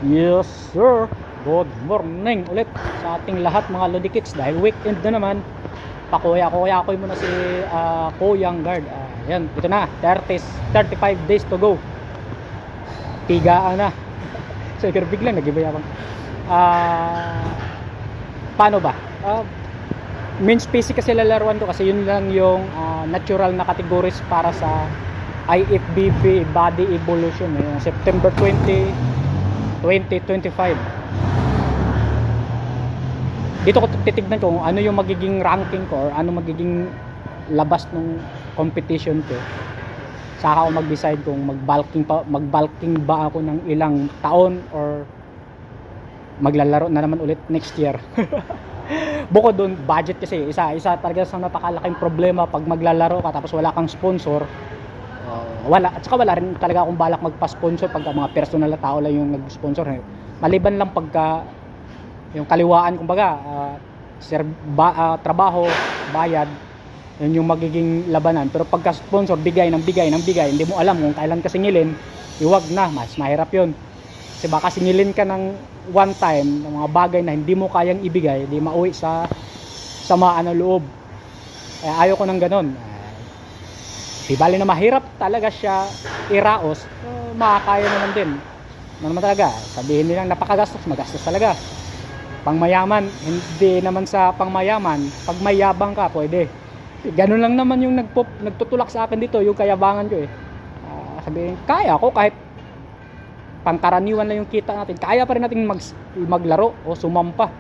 Yes sir, good morning ulit sa ating lahat mga Lodi Kicks. Dahil weekend na naman, pakuya-kuya ko muna si Kuyang Guard. Yan, ito na, 35 days to go. Tigaan na. So biglang nag-ibayabang. Paano ba? Main species kasi lalaruan ko kasi yun lang yung natural na categories para sa IFBB Body Evolution yung September 2025. Dito ko titignan kung ano yung magiging ranking ko or ano magiging labas ng competition ko. Saka ako mag-decide kung mag-bulking ba ako ng ilang taon or maglalaro na naman ulit next year. Bukod doon, budget kasi isa talaga sa napakalaking problema pag maglalaro ka tapos wala kang sponsor. Wala, at saka wala rin talaga akong balak magpa-sponsor pag mga personal na tao lang yung nag-sponsor. Maliban lang pagka yung kaliwaan kumbaga, trabaho, bayad, yun yung magiging labanan. Pero pagka sponsor, bigay, hindi mo alam kung kailan ka singilin, iwag na, mas mahirap yun. Kasi baka singilin ka ng one time ng mga bagay na hindi mo kayang ibigay, di mauwi sa samaan ng loob. Ayaw ko ng ganon. Di bali na mahirap talaga siya iraos, makakaya naman din. Ano naman talaga, sabihin nilang napakagastos, magastos talaga. Pangmayaman, hindi naman sa pangmayaman, pag mayabang ka, pwede. Ganun lang naman yung nagtutulak sa akin dito, yung kayabangan ko eh. Sabihin, kaya ko kahit pangkaraniwan lang yung kita natin, kaya pa rin natin maglaro o sumampa.